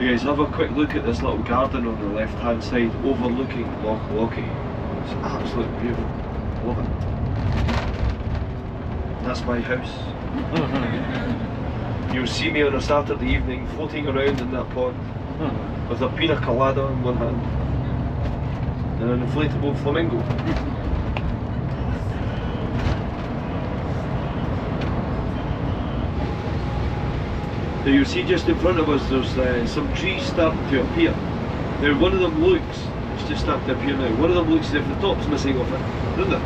Guys, have a quick look at this little garden on the left hand side overlooking Loch Lochy. It's absolutely beautiful. Love it. That's my house. You'll see me on a Saturday evening floating around in that pond with a pina colada in one hand and an inflatable flamingo. Now you'll see just in front of us there's some trees starting to appear. Now one of them looks, it's just starting to appear now, one of them looks as if the top's missing off it, doesn't it?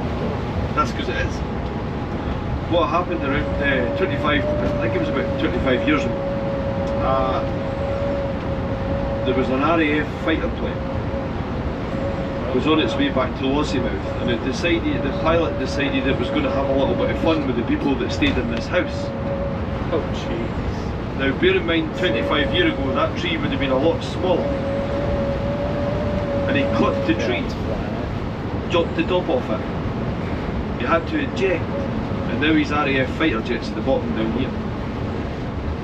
That's because it is. What happened around 25, I think it was about 25 years ago, there was an RAF fighter plane. It was on its way back to Lossiemouth, and it decided, the pilot decided it was going to have a little bit of fun with the people that stayed in this house. Oh jeez. Now bear in mind, 25 years ago that tree would have been a lot smaller, and he clipped the tree, chopped the top off it. He had to eject, and now he's RAF fighter jets at the bottom down here.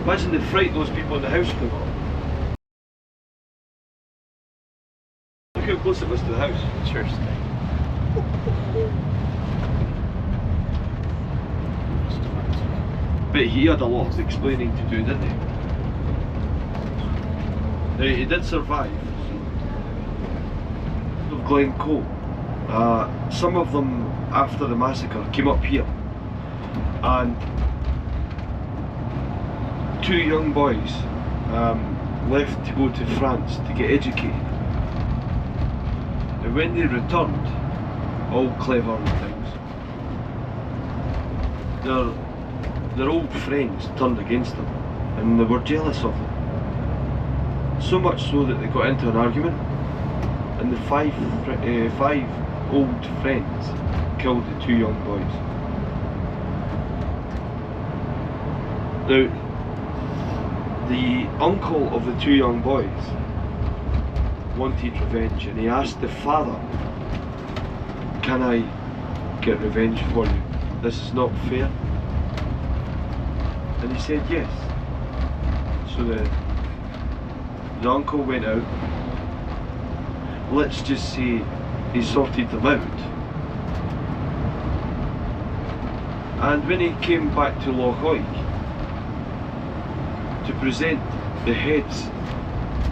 Imagine the fright those people in the house would have got. Look how close it was to the house. Interesting. But he had a lot of explaining to do, didn't he? Now he did survive. Of Glencoe. Some of them, after the massacre, came up here, and two young boys left to go to France to get educated. And when they returned, all clever and things, their old friends turned against them, and they were jealous of them. So much so that they got into an argument, and the five old friends killed the two young boys. Now, the uncle of the two young boys wanted revenge, and he asked the father, "Can I get revenge for you? This is not fair." And he said yes. So the uncle went out. Let's just say he sorted them out. And when he came back to Loch Lochy to present the heads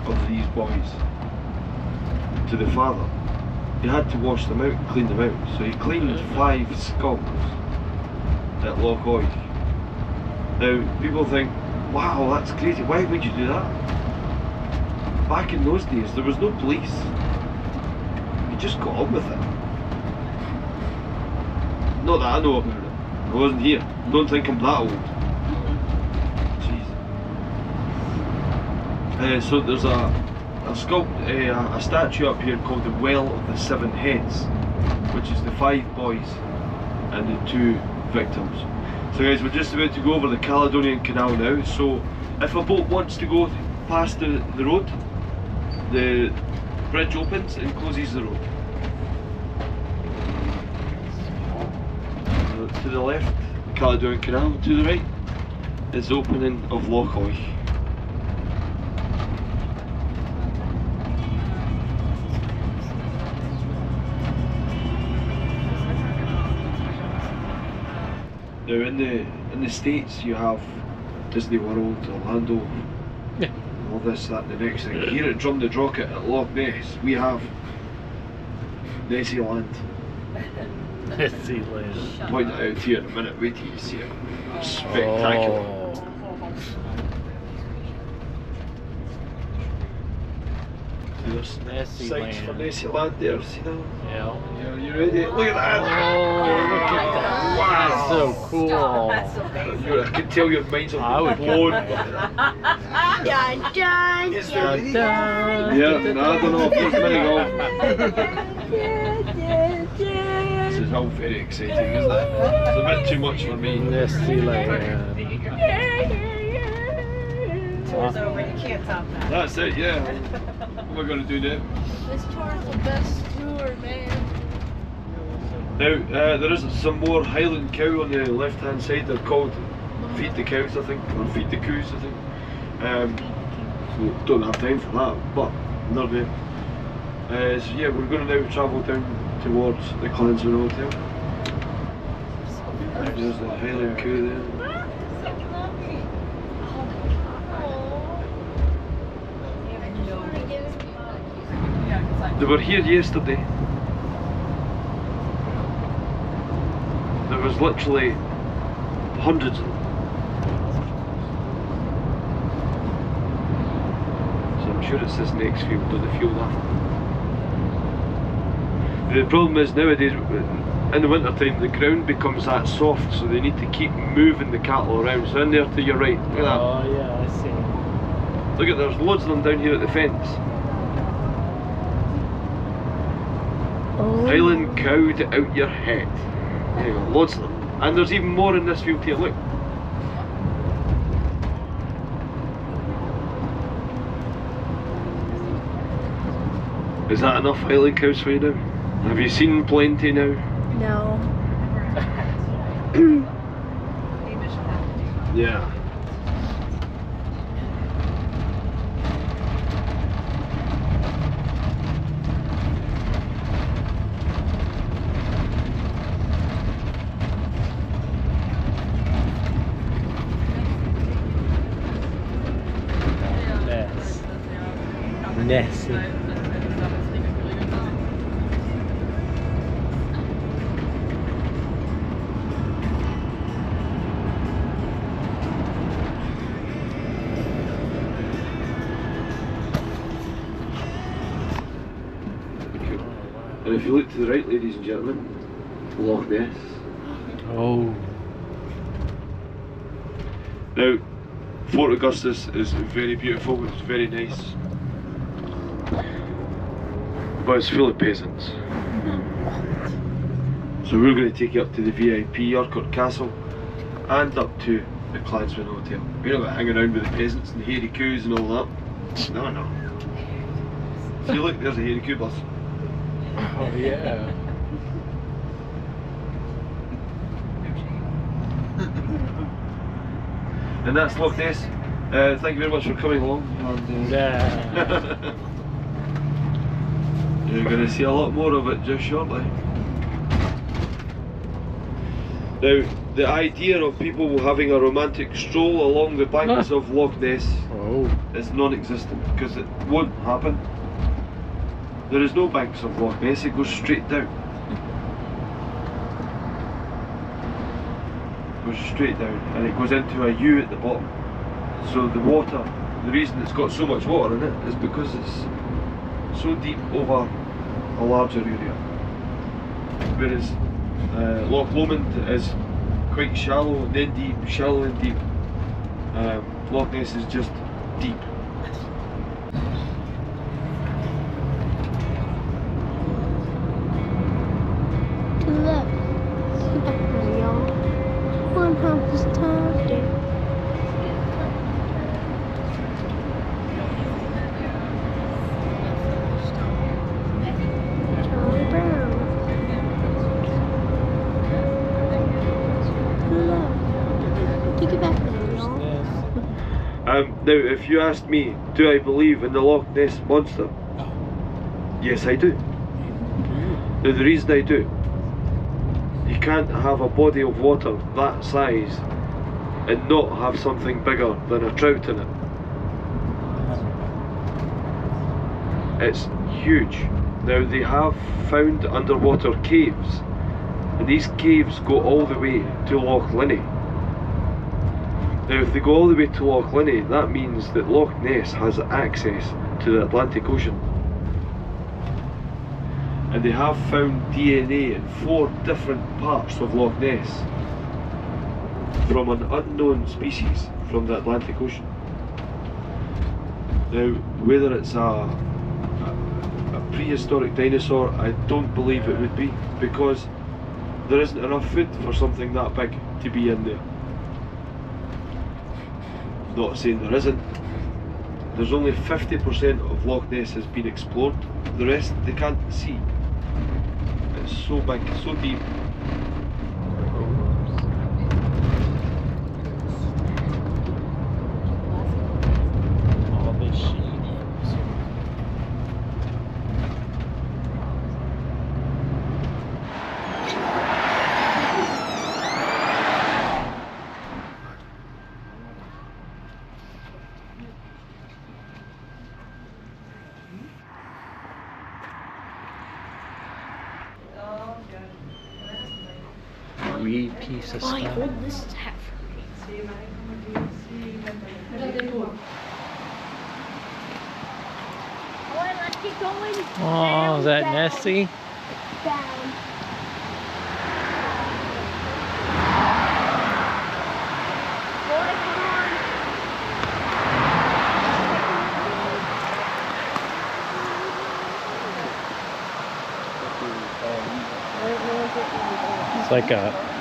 of these boys to the father, he had to wash them out and clean them out. So he cleaned 5 skulls at Loch Lochy. Now people think, wow, that's crazy, why would you do that? Back in those days there was no police. You just got on with it. Not that I know about it. I wasn't here. Don't think I'm that old. Jeez. So there's a statue up here called the Well of the Seven Heads, which is the 5 boys and the 2 victims. So guys, we're just about to go over the Caledonian Canal now. So if a boat wants to go past the road, the bridge opens and closes the road. To the left, the Caledonian Canal. To the right is the opening of Loch Lochy. Now in the States you have Disney World, Orlando, all this, that and the next thing. Here at Drumnadrochit at Loch Ness we have Nessie Land. Nessie Land. I'll point it out here in a minute, wait till you see it. Spectacular. Oh. There's Nessie signs Land. for Nessie Land there, see that? Yeah. Yeah, you ready? Look at that! Oh, look at that. Wow. That's so cool. That's amazing. I can tell your minds I are would blown. Dun dun Is there Dun, really? dun, Yeah, dun, no, I don't know if there's many golf. dun. This is all very exciting, isn't it? It's a bit too much for me. Nessie Land. Tour's over, you can't top that. That's it, yeah. What am I going to do now? This tour is the best tour, man. Now, there is some more Highland cow on the left hand side. They're called Feed the Cows, I think, or Feed the Coos, I think. So don't have time for that, but another day. So yeah, we're going to now travel down towards the Clansman Hotel. There's the Highland Coo there. They were here yesterday. There was literally hundreds of them. So I'm sure it's this next field or the field after. The problem is nowadays, in the winter time, the ground becomes that soft, so they need to keep moving the cattle around. So in there to your right, look at that. Oh yeah, I see. Look at, there's loads of them down here at the fence. Oh. Highland cowed out your head. There you go, loads of them. And there's even more in this field here, look. Is that enough Highland cows for you now? Have you seen plenty now? No. Yeah. Ness. Nessie. And if you look to the right, ladies and gentlemen, Loch Ness. Oh. Now, Fort Augustus is very beautiful, it's very nice. But it's full of peasants. So we're going to take you up to the VIP Urquhart Castle and up to the Clansman Hotel. We're not going to hang around with the peasants and hairy coos and all that. No, no. See, look, there's a hairy coo bus. Oh yeah. And that's Loch Ness. Thank you very much for coming along. And, Yeah. you're going to see a lot more of it just shortly. Now, the idea of people having a romantic stroll along the banks of Loch Ness is non-existent because it won't happen. There is no banks of Loch Ness, it goes straight down. It goes straight down and it goes into a U at the bottom. So the water, the reason it's got so much water in it is because it's so deep over a larger area. Whereas Loch Lomond is quite shallow and then deep, shallow and deep. Loch Ness is just deep. Look. Look at her, y'all. One half is tired. Charlie Brown. Look. Take it back there, y'all. Now if you asked me, do I believe in the Loch Ness Monster? Yes, I do. Now the reason I do, you can't have a body of water that size and not have something bigger than a trout in it. It's huge. Now they have found underwater caves, and these caves go all the way to Loch Linnhe. Now if they go all the way to Loch Linnhe, that means that Loch Ness has access to the Atlantic Ocean. And they have found DNA in 4 different parts of Loch Ness from an unknown species from the Atlantic Ocean. Now, whether it's a prehistoric dinosaur, I don't believe it would be, because there isn't enough food for something that big to be in there. Not saying there isn't. There's only 50% of Loch Ness has been explored, the rest they can't see. It's so big, so deep. All this wee piece of Oh, stuff. hold this hat for me. Alright, let's keep going. Oh, is that Nessie? Down. Florida, come on. It's like a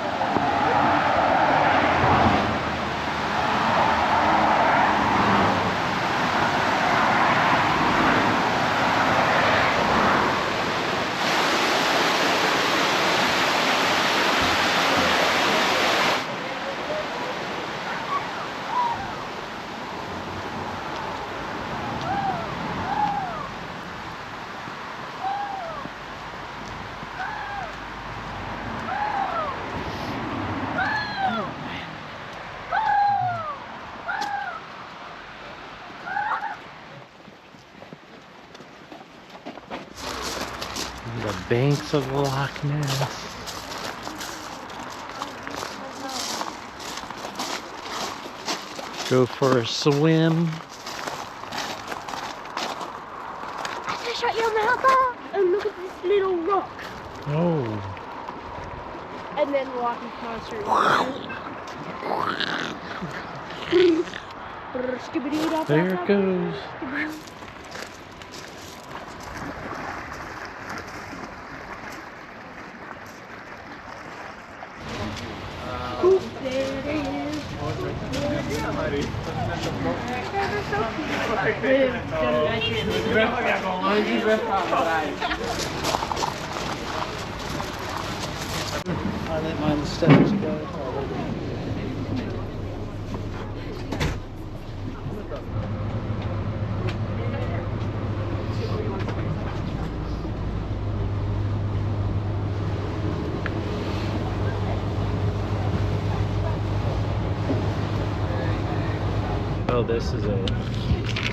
the banks of Loch Ness. Go for a swim. Just shut your mouth up and look at this little rock. Oh. And then walk monster. There it goes. There it is. I let mine steps go. Oh, this is a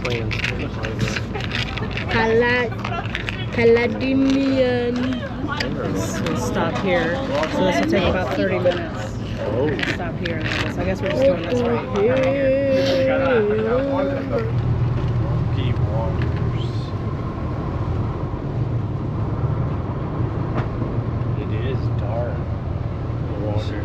plane state Caledonian. We'll stop here. So this will take about 30 minutes. Oh. Stop here and then I guess we're just doing this right. Rocky waters. It is dark. The water.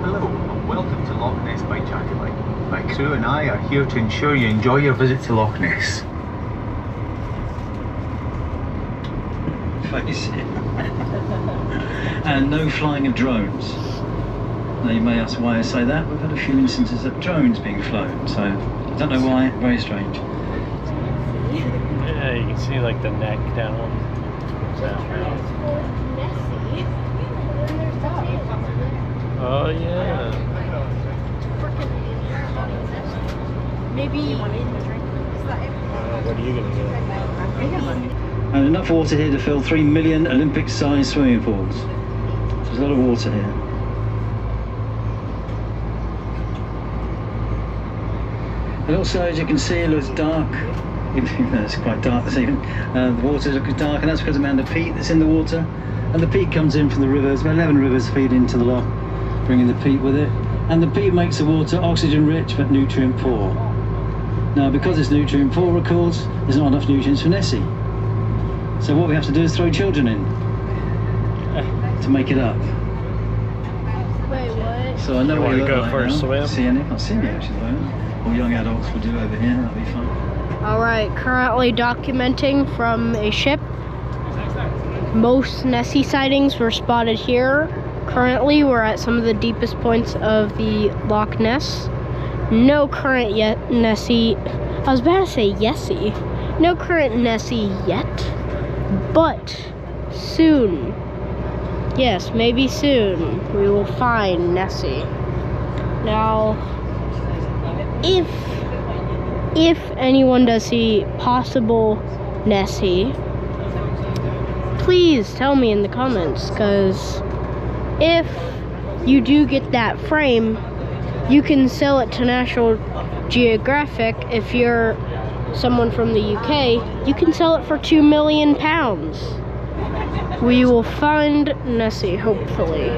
Hello and welcome to Loch Ness by Jacobite. My crew and I are here to ensure you enjoy your visit to Loch Ness. Face it. And no flying of drones. Now you may ask why I say that. We've had a few instances of drones being flown, so I don't know why. Very strange. Yeah, you can see like the neck down. Nessie. Oh yeah. Maybe. What are you gonna do? And enough water here to fill 3 million Olympic-sized swimming pools. So there's a lot of water here. And also, as you can see, it looks dark. Even though it's quite dark this evening. The water looks dark, and that's because of the amount of peat that's in the water. And the peat comes in from the rivers. About 11 rivers feed into the loch, bringing the peat with it. And the peat makes the water oxygen-rich but nutrient-poor. Now, because it's nutrient-poor, of course, there's not enough nutrients for Nessie. So what we have to do is throw children in to make it up. Wait, what? So I know You what wanna you look go like for a now. swim? See any? I'll see you actually. Though. All young adults will do over here. That'll be fun. Alright, currently documenting from a ship. Most Nessie sightings were spotted here. Currently, we're at some of the deepest points of the Loch Ness. No current yet Nessie. I was about to say Yessie. No current Nessie yet, but soon. Yes, maybe soon we will find Nessie. Now, if anyone does see possible Nessie, please tell me in the comments, because if you do get that frame, you can sell it to National Geographic. If you're someone from the UK, you can sell it for £2 million. We will find Nessie, hopefully.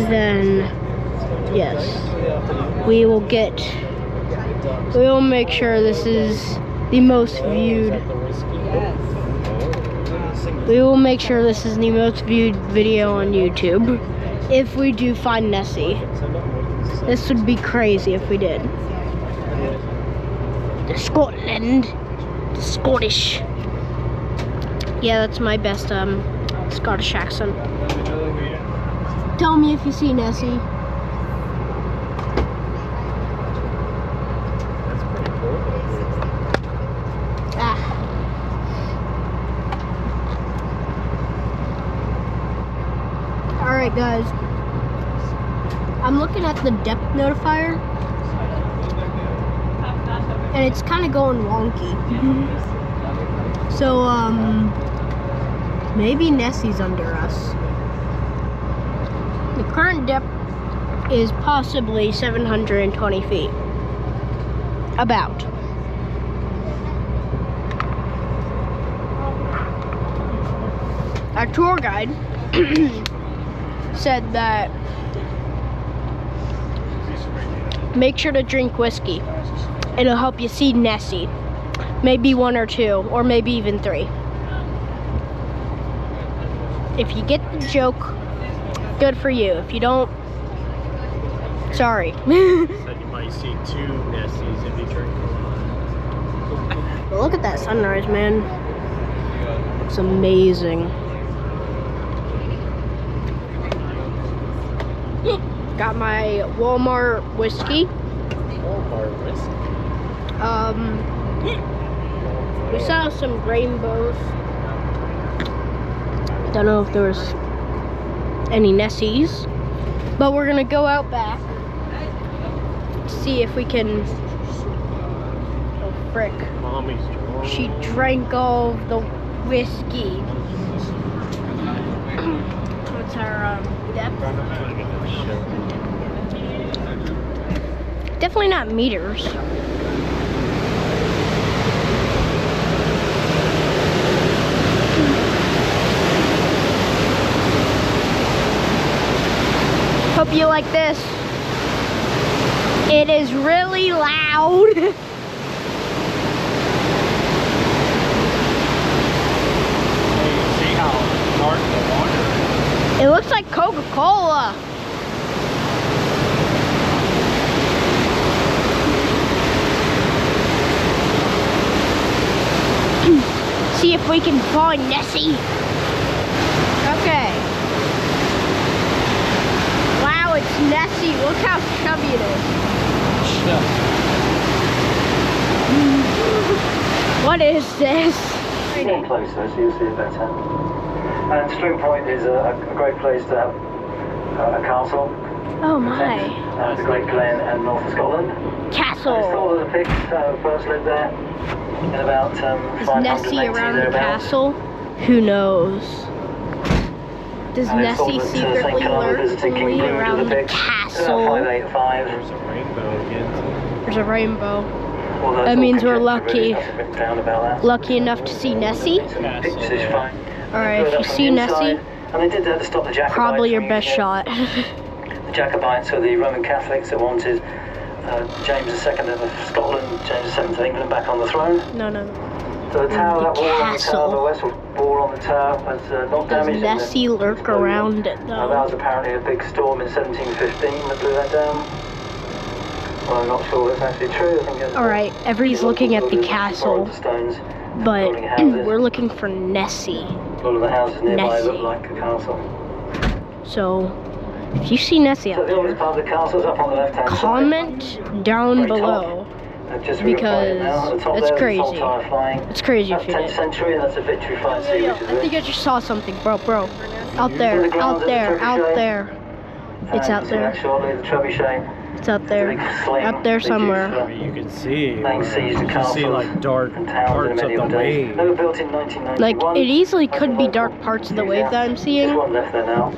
Then, yes, we will make sure this is the most viewed. We will make sure this is the most viewed video on YouTube if we do find Nessie. This would be crazy if we did. Scotland. Scottish. Yeah, that's my best Scottish accent. Tell me if you see Nessie. Alright guys, I'm looking at the depth notifier and it's kind of going wonky. So maybe Nessie's under us. The current depth is possibly 720 feet. About. Our tour guide said that make sure to drink whiskey. It'll help you see Nessie. Maybe 1 or 2, or maybe even 3. If you get the joke, good for you. If you don't, sorry. Said you might see 2 Nessies if you drink a lot. Look at that sunrise, man. It's amazing. Got my Walmart whiskey. Walmart whiskey. We saw some rainbows. Don't know if there was any Nessies, but we're gonna go out back, see if we can. Oh frick! Mommy's drunk. She drank all of the whiskey. What's our depth? Definitely not meters. Hope you like this. It is really loud. See how dark the water is? It looks like Coca-Cola. See if we can find Nessie. Okay. Wow, it's Nessie. Look how chubby it is. What is this? Get closer so you'll see it better. And String Point is a great place to have a castle. Oh my. The Great Glen and North of Scotland. Castle. All of the pigs first lived there in about Is 580 Nessie around the thereabouts. castle? Who knows? Does And it's Nessie thought that secretly St. Kilda lurk visited King only Louis to around the the pigs. castle? 585. There's a rainbow again. There's a rainbow. Although That it's means all we're conjecture, really, lucky. nothing written down about that. Lucky enough to see Nessie? Some pictures is fine. Alright, if you From see the Nessie, inside. And they did that to stop the Jacobites. probably your from best using it. shot. The Jacobites were the Roman Catholics that wanted James II of Scotland, James VII of England back on the throne. No. So the tower, that The wall on the castle. tower, the west wall on the tower was not Does damaged. Nessie lurk around it That though? was apparently a big storm in 1715 that blew that down. Well, I'm not sure that's actually true. I think Alright, everybody's looking at the castle, stones, but building houses. we're looking for Nessie. A lot of the houses nearby Nessie. look like a castle. So, if you see Nessie So out the oldest there, part of the castle's up on the left-hand side. comment down Very top. below. Just because now. At the top it's there, crazy. The tower flying. It's crazy That's if you 10th did. century, and that's a victory fight sea, Yo, which is I think I just saw something, bro. Out In there, the grounds out of the there, Turkish out Eye. there. It's out there. Shortly, the trebuchet. It's out there. Up there somewhere. I mean, you can see. Main seas, the You can see like dark parts of the wave. They were built in 1991. Like, it easily could be dark parts of the wave that I'm seeing. There's one left there now.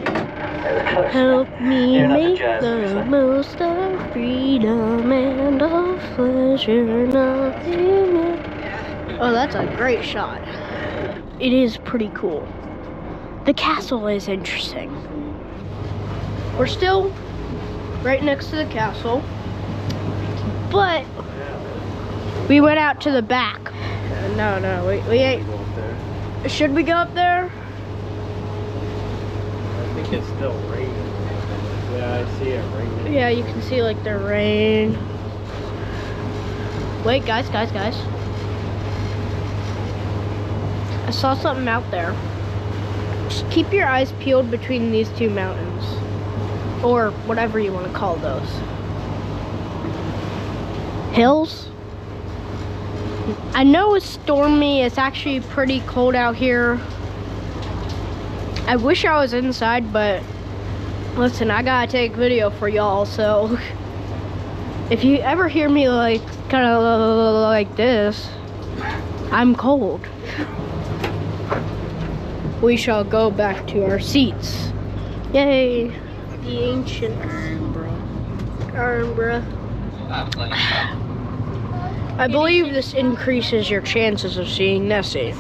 Help me Hearing up the make jazz the music. most of freedom and of pleasure, nothing else. Oh, that's a great shot. It is pretty cool. The castle is interesting. We're still right next to the castle, but we went out to the back. No, we ain't. Go up there. Should we go up there? I think it's still raining. Yeah, I see it raining. Yeah, you can see like the rain. Wait, guys. I saw something out there. Just keep your eyes peeled between these two mountains. Or whatever you want to call those. Hills? I know it's stormy. It's actually pretty cold out here. I wish I was inside, but listen, I gotta take video for y'all, so if you ever hear me like kind of like this, I'm cold. We shall go back to our seats. Yay! The ancient Edinburgh. I believe this increases your chances of seeing Nessie.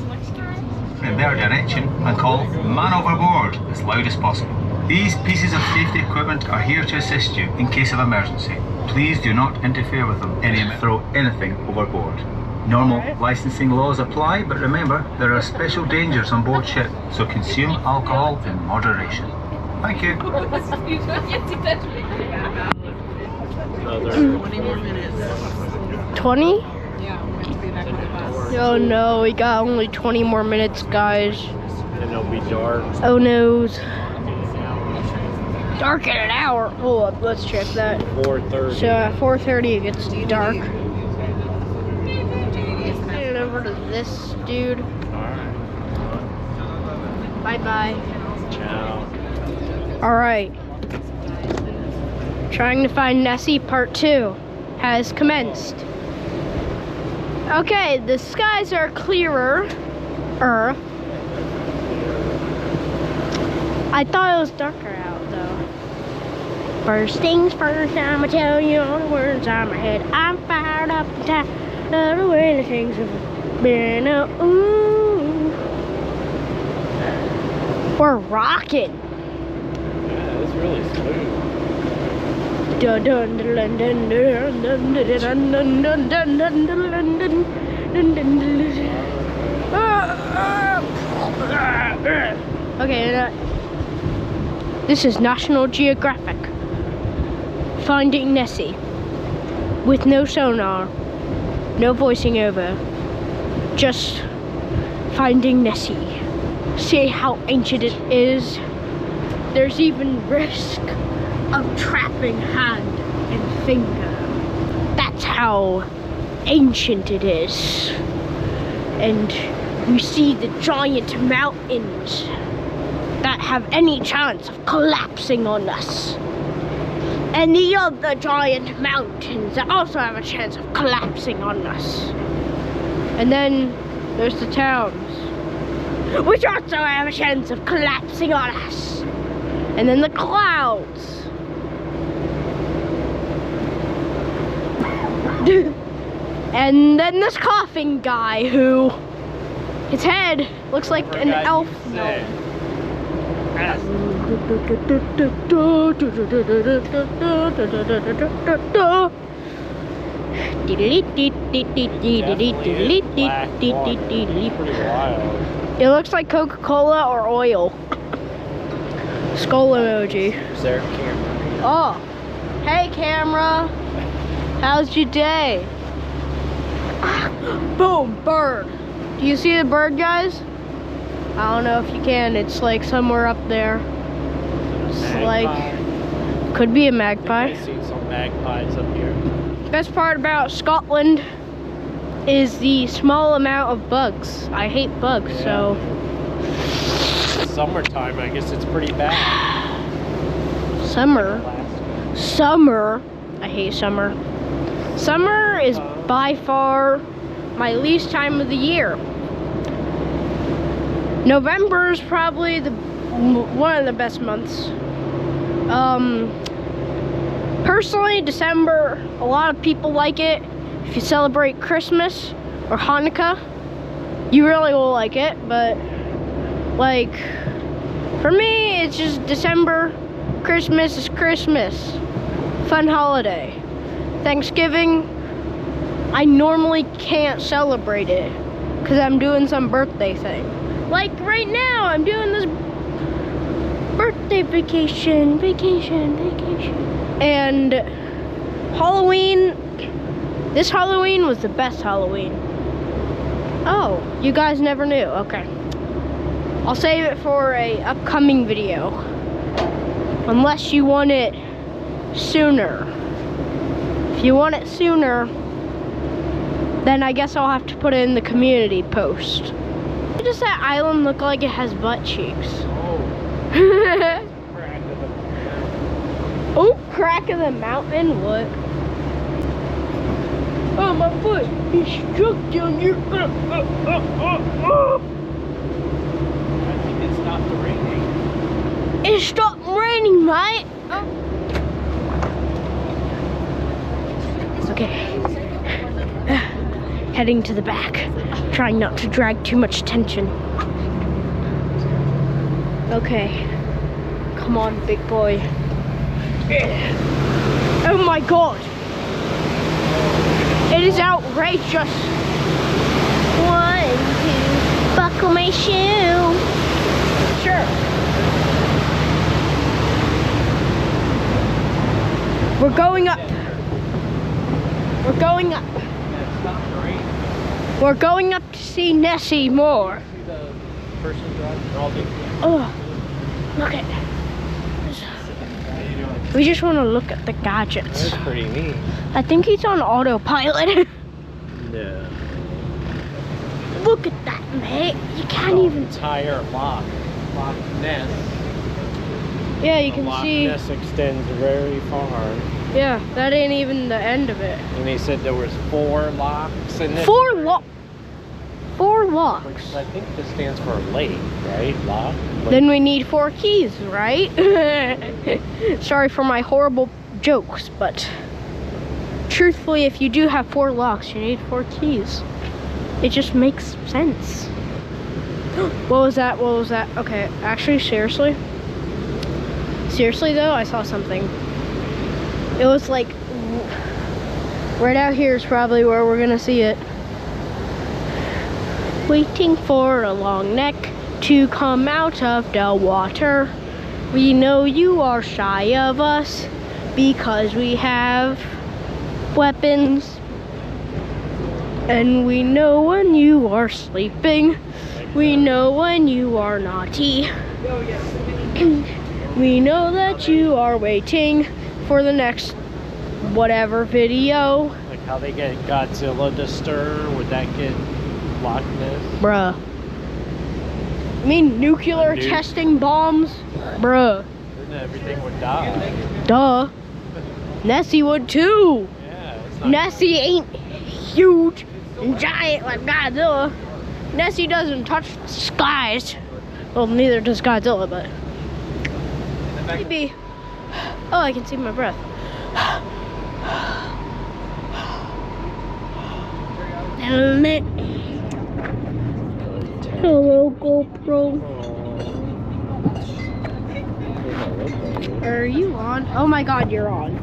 In their direction and call man overboard as loud as possible. These pieces of safety equipment are here to assist you in case of emergency. Please do not interfere with them. Throw anything overboard. Normal licensing laws apply, but remember, there are special dangers on board ship, so consume alcohol in moderation. Thank you. 20? Oh no, we got only 20 more minutes, guys. And it'll be dark. Oh no. Dark in an hour. Hold up, let's check that. 4:30. So at 4:30 it gets dark. Headed over to this dude. Alright. Bye bye. Ciao. Alright. Trying to find Nessie part 2 has commenced. Okay, the skies are clearer. I thought it was darker out though. First things first, I'ma tell you all the words on my head. I'm fired up and tired of the way the things have been. Ooh. We're rocking. Yeah, it's really smooth. Dun dun dun dun dun dun dun dun dun dun dun dun dun dun. Okay, this is National Geographic. Finding Nessie. With no sonar, no voicing over. Just finding Nessie. See how ancient it is. There's even risk of trapping hand and finger. That's how ancient it is. And we see the giant mountains that have any chance of collapsing on us. And the other giant mountains that also have a chance of collapsing on us. And then there's the towns, which also have a chance of collapsing on us. And then the clouds. And then this coughing guy who, his head looks like an elf. It looks like Coca-Cola or oil. Skull emoji. Is there a camera? Oh, hey camera. How's your day? Boom, bird. Do you see the bird, guys? I don't know if you can. It's like somewhere up there. It's like, could be a magpie. I've seen some magpies up here. Best part about Scotland is the small amount of bugs. I hate bugs, so. Summertime, I guess it's pretty bad. Summer. I hate summer. Summer is by far my least time of the year. November is probably one of the best months. Personally, December, a lot of people like it. If you celebrate Christmas or Hanukkah, you really will like it, but like for me, it's just December. Christmas is Christmas. Fun holiday. Thanksgiving, I normally can't celebrate it because I'm doing some birthday thing. Like right now, I'm doing this birthday vacation. And Halloween, this Halloween was the best Halloween. Oh, you guys never knew, okay. I'll save it for a upcoming video. Unless you want it sooner. If you want it sooner, then I guess I'll have to put it in the community post. Does that island look like it has butt cheeks? Oh. Oh, crack of the mountain, what? Oh, my foot is stuck down here. I think it stopped raining. It stopped raining, mate. Oh. It's okay. Heading to the back, trying not to drag too much tension. Okay, come on, big boy. Oh my god, it is outrageous. 1, 2, buckle my shoe. Sure. We're going up. We're going up. We're going up to see Nessie more. See the person driving? They're all big. Oh, look at. We just want to look at the gadgets. That's pretty neat. I think he's on autopilot. Yeah. Look at that, mate. You can't even. Entire loch ness. Yeah, you The can loch see. ness extends very far. Yeah, that ain't even the end of it. And he said there was 4 locks in it. 4 locks. Which I think just stands for lake, right? Lock. Lake. Then we need 4 keys, right? Sorry for my horrible jokes, but truthfully, if you do have 4 locks, you need 4 keys. It just makes sense. What was that? What was that? Okay, actually, seriously though, I saw something. It was like right out here is probably where we're gonna see it. Waiting for a long neck to come out of the water. We know you are shy of us because we have weapons. And we know when you are sleeping. We know when you are naughty. We know that you are waiting for the next whatever video. Like how they get Godzilla to stir, would that get Loch Ness? Bruh. I mean nuclear testing bombs? Bruh. Then everything would die. Duh. Nessie would too. Yeah, it's not Nessie ain't huge and giant like Godzilla. Nessie doesn't touch the skies. Well, neither does Godzilla, but maybe. Oh, I can see my breath. Helmet. Hello, GoPro. Are you on? Oh my God, you're on.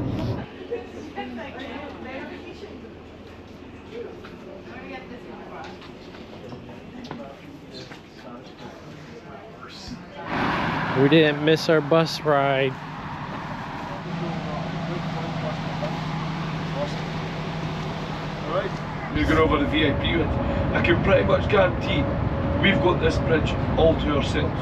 We didn't miss our bus ride. Alright, we're going over the VIP bridge. I can pretty much guarantee we've got this bridge all to ourselves.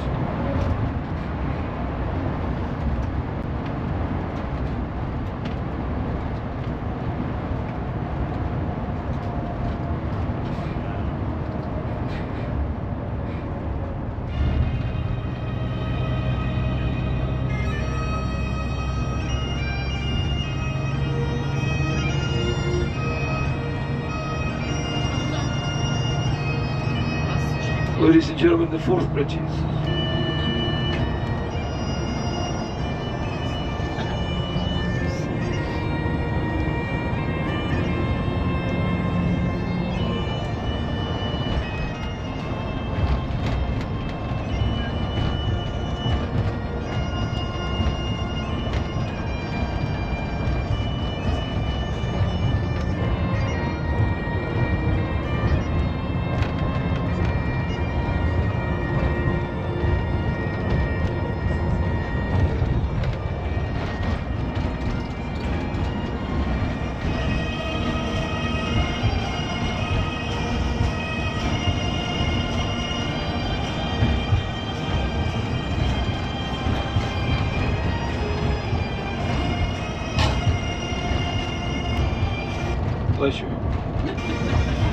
Ladies and gentlemen, the Forth Bridges. Bless you.